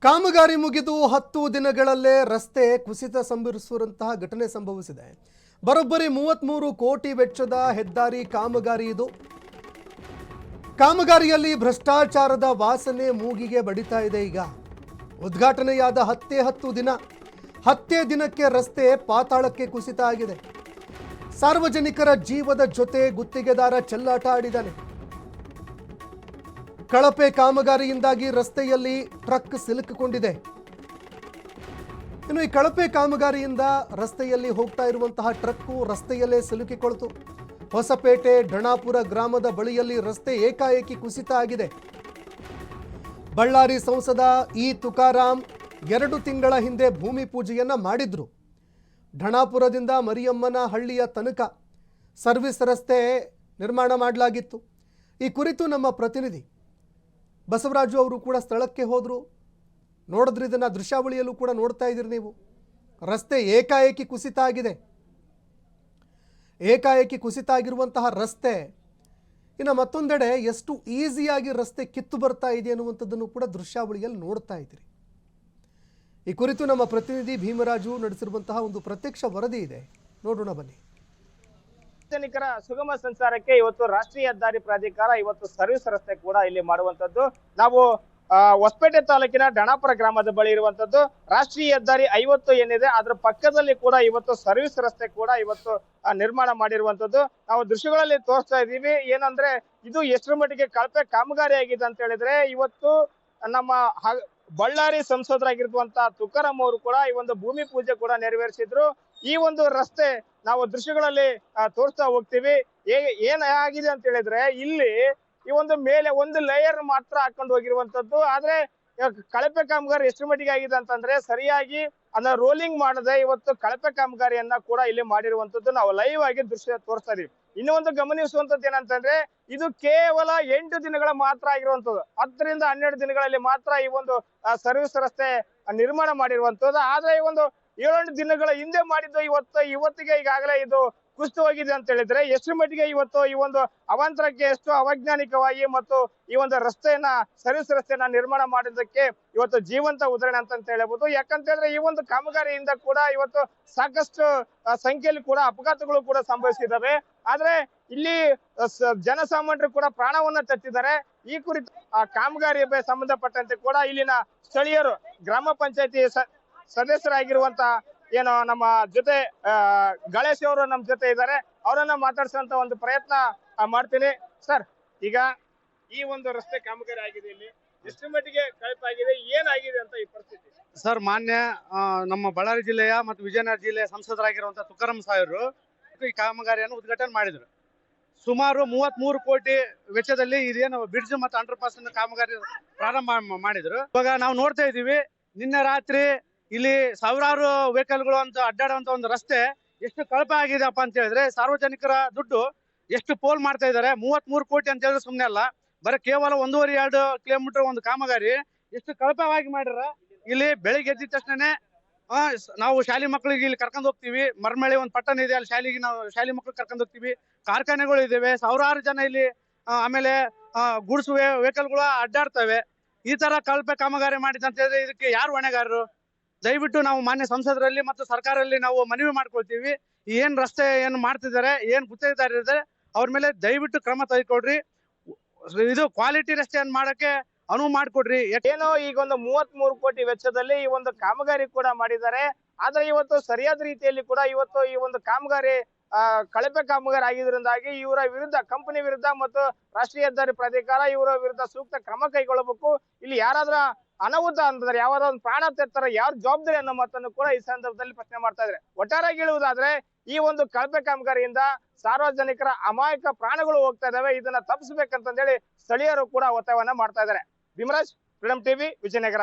ಕಾಮಗಾರಿ ಮುಗಿದು 10 ದಿನಗಳಲ್ಲೇ ರಸ್ತೆ ಕುಸಿತ ಸಂಭವಿಸುವಂತಹ ಘಟನೆ ಸಂಭವಿಸಿದೆ. ಬರೋಬ್ಬರಿ 33 ಕೋಟಿ ವೆಚ್ಚದ ಹೆದ್ದಾರಿ ಕಾಮಗಾರಿ ಇದು. ಕಾಮಗಾರಿಯಲ್ಲಿ ಭ್ರಷ್ಟಾಚಾರದ ವಾಸನೆ ಮೂಗಿಗೆ ಬಡಿತಾ ಇದೆ. ಈಗ ಉದ್ಘಾಟನೆಯಾದ 10 ದಿನ 10 ದಿನಕ್ಕೆ ರಸ್ತೆ ಪಾತಾಳಕ್ಕೆ ಕುಸಿತ ಆಗಿದೆ. ಸಾರ್ವಜನಿಕರ ಜೀವದ ಜೊತೆ ಗುತ್ತಿಗೆದಾರ ಚೆಲ್ಲಾಟ ಆಡಿದ್ದಾನೆ. ಕಳಪೆ ಕಾಮಗಾರಿಯಿಂದಾಗಿ ರಸ್ತೆಯಲ್ಲಿ ಟ್ರಕ್ ಸಿಲುಕಿಕೊಂಡಿದೆ. ಇನ್ನು ಈ ಕಳಪೆ ಕಾಮಗಾರಿಯಿಂದ ರಸ್ತೆಯಲ್ಲಿ ಹೋಗ್ತಾ ಇರುವಂತಹ ಟ್ರಕ್ಕು ರಸ್ತೆಯಲ್ಲೇ ಸಿಲುಕಿಕೊಳ್ತು. ಹೊಸಪೇಟೆ ಢಣಾಪುರ ಗ್ರಾಮದ ಬಳಿಯಲ್ಲಿ ರಸ್ತೆ ಏಕಾಏಕಿ ಕುಸಿತ ಆಗಿದೆ. ಬಳ್ಳಾರಿ ಸಂಸದ ಇ ತುಕಾರಾಮ್ 2 ತಿಂಗಳ ಹಿಂದೆ ಭೂಮಿ ಪೂಜೆಯನ್ನ ಮಾಡಿದ್ರು. ಢಣಾಪುರದಿಂದ ಮರಿಯಮ್ಮನ ಹಳ್ಳಿಯ ತನಕ ಸರ್ವಿಸ್ ರಸ್ತೆ ನಿರ್ಮಾಣ ಮಾಡಲಾಗಿತ್ತು. ಈ ಕುರಿತು ನಮ್ಮ ಪ್ರತಿನಿಧಿ ಬಸವರಾಜು ಅವರು ಕೂಡ ಸ್ಥಳಕ್ಕೆ ಹೋದರು. ನೋಡಿದ್ರೆ ಇದನ್ನು ದೃಶ್ಯಾವಳಿಯಲ್ಲೂ ಕೂಡ ನೋಡ್ತಾ ಇದ್ದೀರಿ ನೀವು. ರಸ್ತೆ ಏಕಾಏಕಿ ಕುಸಿತ ಆಗಿದೆ. ಏಕಾಏಕಿ ಕುಸಿತ ಆಗಿರುವಂತಹ ರಸ್ತೆ ಇನ್ನು ಮತ್ತೊಂದೆಡೆ ಎಷ್ಟು ಈಸಿಯಾಗಿ ರಸ್ತೆ ಕಿತ್ತು ಬರ್ತಾ ಇದೆ ಅನ್ನುವಂಥದ್ದನ್ನು ಕೂಡ ದೃಶ್ಯಾವಳಿಯಲ್ಲಿ ನೋಡ್ತಾ ಇದ್ದೀರಿ. ಈ ಕುರಿತು ನಮ್ಮ ಪ್ರತಿನಿಧಿ ಭೀಮರಾಜು ನಡೆಸಿರುವಂತಹ ಒಂದು ಪ್ರತ್ಯಕ್ಷ ವರದಿ ಇದೆ, ನೋಡೋಣ ಬನ್ನಿ. ಸಾರ್ವಜನಿಕರ ಸುಗಮ ಸಂಚಾರಕ್ಕೆ ಇವತ್ತು ರಾಷ್ಟ್ರೀಯ ಹೆದ್ದಾರಿ ಪ್ರಾಧಿಕಾರ ಇವತ್ತು ಸರ್ವಿಸ್ ರಸ್ತೆ ಕೂಡ ಇಲ್ಲಿ ಮಾಡುವಂತದ್ದು. ನಾವು ಹೊಸಪೇಟೆ ತಾಲೂಕಿನ ಢಣಾಪುರ ಗ್ರಾಮದ ಬಳಿ ಇರುವಂತದ್ದು ರಾಷ್ಟ್ರೀಯ ಹೆದ್ದಾರಿ 50 ಏನಿದೆ ಅದರ ಪಕ್ಕದಲ್ಲಿ ಕೂಡ ಇವತ್ತು ಸರ್ವಿಸ್ ರಸ್ತೆ ಕೂಡ ಇವತ್ತು ನಿರ್ಮಾಣ ಮಾಡಿರುವಂತದ್ದು. ನಾವು ದೃಶ್ಯಗಳಲ್ಲಿ ತೋರಿಸ್ತಾ ಇದೀವಿ. ಏನಂದ್ರೆ ಇದು ಎಷ್ಟರ ಮಟ್ಟಿಗೆ ಕಳಪೆ ಕಾಮಗಾರಿ ಆಗಿದೆ ಅಂತ ಹೇಳಿದ್ರೆ, ಇವತ್ತು ನಮ್ಮ ಬಳ್ಳಾರಿ ಸಂಸದರಾಗಿರುವಂತ ತುಕಾರಾಮ್ ಅವರು ಕೂಡ ಈ ಒಂದು ಭೂಮಿ ಪೂಜೆ ಕೂಡ ನೆರವೇರಿಸಿದ್ರು. ಈ ಒಂದು ರಸ್ತೆ ನಾವು ದೃಶ್ಯಗಳಲ್ಲಿ ತೋರಿಸ್ತಾ ಹೋಗ್ತೀವಿ. ಏನಾಗಿದೆ ಅಂತ ಹೇಳಿದ್ರೆ, ಇಲ್ಲಿ ಈ ಒಂದು ಮೇಲೆ ಒಂದು ಲೇಯರ್ ಮಾತ್ರ ಹಾಕೊಂಡು ಹೋಗಿರುವಂತದ್ದು. ಆದ್ರೆ ಕಳಪೆ ಕಾಮಗಾರಿ ಎಷ್ಟು ಮಟ್ಟಿಗೆ ಆಗಿದೆ ಅಂತಂದ್ರೆ, ಸರಿಯಾಗಿ ಅದನ್ನ ರೋಲಿಂಗ್ ಮಾಡದೆ ಇವತ್ತು ಕಳಪೆ ಕಾಮಗಾರಿಯನ್ನ ಕೂಡ ಇಲ್ಲಿ ಮಾಡಿರುವಂತದ್ದು ನಾವು ಲೈವ್ ಆಗಿ ದೃಶ್ಯ ತೋರಿಸ್ತಾ ಇದೀವಿ. ಇನ್ನೂ ಒಂದು ಗಮನಿಸುವಂತದ್ದು ಏನಂತಂದ್ರೆ, ಇದು ಕೇವಲ 8 ದಿನಗಳ ಮಾತ್ರ ಆಗಿರುವಂತದ್ದು. 10 ರಿಂದ 12 ದಿನಗಳಲ್ಲಿ ಮಾತ್ರ ಈ ಒಂದು ಸರ್ವಿಸ್ ರಸ್ತೆ ನಿರ್ಮಾಣ ಮಾಡಿರುವಂತದ್ದು. ಆದ್ರೆ ಈ ಒಂದು 7 ದಿನಗಳ ಹಿಂದೆ ಮಾಡಿದ್ದು ಇವತ್ತಿಗೆ ಈಗಾಗಲೇ ಇದು ಕುಸಿದು ಹೋಗಿದೆ ಅಂತ ಹೇಳಿದ್ರೆ, ಎಷ್ಟು ಮಟ್ಟಿಗೆ ಇವತ್ತು ಈ ಒಂದು ಅವಾಂತರಕ್ಕೆ ಎಷ್ಟು ಅವೈಜ್ಞಾನಿಕವಾಗಿ ಮತ್ತು ಈ ಒಂದು ರಸ್ತೆಯನ್ನ ಸರ್ವಿಸ್ ರಸ್ತೆಯನ್ನ ನಿರ್ಮಾಣ ಮಾಡೋದಕ್ಕೆ ಇವತ್ತು ಜೀವಂತ ಉದಾಹರಣೆ ಅಂತ ಹೇಳಬಹುದು. ಯಾಕಂತ ಹೇಳಿದ್ರೆ, ಈ ಒಂದು ಕಾಮಗಾರಿಯಿಂದ ಕೂಡ ಇವತ್ತು ಸಾಕಷ್ಟು ಸಂಖ್ಯೆಯಲ್ಲಿ ಕೂಡ ಅಪಘಾತಗಳು ಕೂಡ ಸಂಭವಿಸಿದ್ದಾವೆ. ಆದ್ರೆ ಇಲ್ಲಿ ಜನಸಾಮಾನ್ಯರು ಕೂಡ ಪ್ರಾಣವನ್ನ ತೆತ್ತಿದ್ದಾರೆ. ಈ ಕುರಿತು ಕಾಮಗಾರಿಗೆ ಸಂಬಂಧಪಟ್ಟಂತೆ ಕೂಡ ಇಲ್ಲಿನ ಸ್ಥಳೀಯರು ಗ್ರಾಮ ಪಂಚಾಯತಿ ಸದಸ್ಯರಾಗಿರುವಂತ ಏನು ನಮ್ಮ ಜೊತೆ ಗಣೇಶ್ ಅವರು ನಮ್ಮ ಜೊತೆ ಇದ್ದಾರೆ. ಅವರನ್ನ ಮಾತಾಡ್ಸುವಂತ ಒಂದು ಪ್ರಯತ್ನ ಮಾಡ್ತೀನಿ. ಸರ್, ಈಗ ಈ ಒಂದು ರಸ್ತೆ ಕಾಮಗಾರಿ ಆಗಿದೆ, ಇಲ್ಲಿ ಎಷ್ಟು ಮಟ್ಟಿಗೆ ಕಳಪೆ ಆಗಿದೆ, ಏನಾಗಿದೆ ಅಂತ ಈ ಪರಿಸ್ಥಿತಿ? ಸರ್, ಮಾನ್ಯ ನಮ್ಮ ಬಳ್ಳಾರಿ ಜಿಲ್ಲೆಯ ಮತ್ತು ವಿಜಯನಗರ ಜಿಲ್ಲೆಯ ಸಂಸದರಾಗಿರುವಂತಹ ತುಕಾರಾಮ್ ಸಾಹೇಬರು ಈ ಕಾಮಗಾರಿಯನ್ನು ಉದ್ಘಾಟನೆ ಮಾಡಿದ್ರು. ಸುಮಾರು 33 ಕೋಟಿ ವೆಚ್ಚದಲ್ಲಿ ಇದೇನು ಬ್ರಿಡ್ಜ್ ಮತ್ತು ಅಂಡರ್ ಪಾಸ್ ಕಾಮಗಾರಿ ಪ್ರಾರಂಭ ಮಾಡಿದ್ರು. ಇವಾಗ ನಾವು ನೋಡ್ತಾ ಇದೀವಿ, ನಿನ್ನೆ ರಾತ್ರಿ ಇಲ್ಲಿ ಸಾವಿರಾರು ವೆಹಿಕಲ್ಗಳು ಅಂತ ಅಡ್ಡಾಡುವಂತ ಒಂದು ರಸ್ತೆ ಎಷ್ಟು ಕಳಪೆ ಆಗಿದೆಪ್ಪ ಅಂತ ಹೇಳಿದ್ರೆ, ಸಾರ್ವಜನಿಕರ ದುಡ್ಡು ಎಷ್ಟು ಪೋಲ್ ಮಾಡ್ತಾ ಇದ್ದಾರೆ. 33 ಕೋಟಿ ಅಂತ ಹೇಳಿದ್ರೆ ಸುಮ್ಮನೆ ಅಲ್ಲ, ಬರೀ ಕೇವಲ 1.5-2 ಕಿಲೋಮೀಟರ್ ಒಂದು ಕಾಮಗಾರಿ ಎಷ್ಟು ಕಳಪೆವಾಗಿ ಮಾಡಿರ. ಇಲ್ಲಿ ಬೆಳಿಗ್ಗೆ ಎದ್ದ ತಕ್ಷಣನೇ ನಾವು ಶಾಲೆ ಮಕ್ಕಳಿಗೆ ಇಲ್ಲಿ ಕರ್ಕೊಂಡು ಹೋಗ್ತೀವಿ. ಮರ್ಮಳಿ ಒಂದು ಪಟ್ಟಣ ಇದೆ, ಅಲ್ಲಿ ಶಾಲೆಗೆ ನಾವು ಶಾಲೆ ಮಕ್ಕಳು ಕರ್ಕೊಂಡು ಹೋಗ್ತೀವಿ. ಕಾರ್ಖಾನೆಗಳು ಇದಾವೆ, ಸಾವಿರಾರು ಜನ ಇಲ್ಲಿ ಆಮೇಲೆ ಗುಡ್ಸ್ ವೆಹಿಕಲ್ಗಳು ಅಡ್ಡಾಡ್ತವೆ. ಈ ತರ ಕಳಪೆ ಕಾಮಗಾರಿ ಮಾಡಿದ ಅಂತ ಹೇಳಿದ್ರೆ ಇದಕ್ಕೆ ಯಾರು ಹೊಣೆಗಾರರು? ದಯವಿಟ್ಟು ನಾವು ಮಾನ್ಯ ಸಂಸದರಲ್ಲಿ ಮತ್ತು ಸರ್ಕಾರದಲ್ಲಿ ನಾವು ಮನವಿ ಮಾಡ್ಕೊಳ್ತೀವಿ. ಏನ್ ರಸ್ತೆ ಏನ್ ಮಾಡ್ತಿದ್ದಾರೆ, ಏನ್ ಗುತ್ತಿಗೆದಾರರಿದ್ದಾರೆ, ಅವ್ರ ಮೇಲೆ ದಯವಿಟ್ಟು ಕ್ರಮ ತೆಗೆದುಕೊಡ್ರಿ. ಇದು ಕ್ವಾಲಿಟಿ ರಸ್ತೆಯನ್ನು ಮಾಡಕ್ಕೆ ಅನುವು ಮಾಡಿಕೊಡ್ರಿ. ಏನೋ ಈಗ ಒಂದು 33 ಕೋಟಿ ವೆಚ್ಚದಲ್ಲಿ ಈ ಒಂದು ಕಾಮಗಾರಿ ಕೂಡ ಮಾಡಿದ್ದಾರೆ. ಆದ್ರೆ ಇವತ್ತು ಸರಿಯಾದ ರೀತಿಯಲ್ಲಿ ಕೂಡ ಇವತ್ತು ಈ ಒಂದು ಕಾಮಗಾರಿ ಕಳಪೆ ಕಾಮಗಾರಿ ಆಗಿದ್ರಿಂದಾಗಿ ಇವರ ವಿರುದ್ಧ, ಕಂಪನಿ ವಿರುದ್ಧ ಮತ್ತು ರಾಷ್ಟ್ರೀಯ ಹೆದ್ದಾರಿ ಪ್ರಾಧಿಕಾರ ಇವರ ವಿರುದ್ಧ ಸೂಕ್ತ ಕ್ರಮ ಕೈಗೊಳ್ಳಬೇಕು. ಇಲ್ಲಿ ಯಾರಾದ್ರೂ ಅನಾಹುತ ಅಂತಂದ್ರೆ, ಯಾವ್ದಾದ್ರು ಒಂದು ಪ್ರಾಣ ತೆತ್ತರ ಯಾರು ಜವಾಬ್ದಾರಿ ಅನ್ನೋ ಮಾತನ್ನು ಕೂಡ ಈ ಸಂದರ್ಭದಲ್ಲಿ ಪ್ರಶ್ನೆ ಮಾಡ್ತಾ ಇದ್ದಾರೆ. ಒಟ್ಟಾರೆಯಾಗಿ ಹೇಳುವುದಾದ್ರೆ, ಈ ಒಂದು ಕಳಪೆ ಕಾಮಗಾರಿಯಿಂದ ಸಾರ್ವಜನಿಕರ ಅಮಾಯಕ ಪ್ರಾಣಗಳು ಹೋಗ್ತಾ ಇದಾವೆ. ಇದನ್ನ ತಪ್ಪಿಸ್ಬೇಕಂತಂದೇಳಿ ಸ್ಥಳೀಯರು ಕೂಡ ಒತ್ತಾಯವನ್ನ ಮಾಡ್ತಾ ಇದ್ದಾರೆ. Bhimraj, freedom TV, Vijayanagara.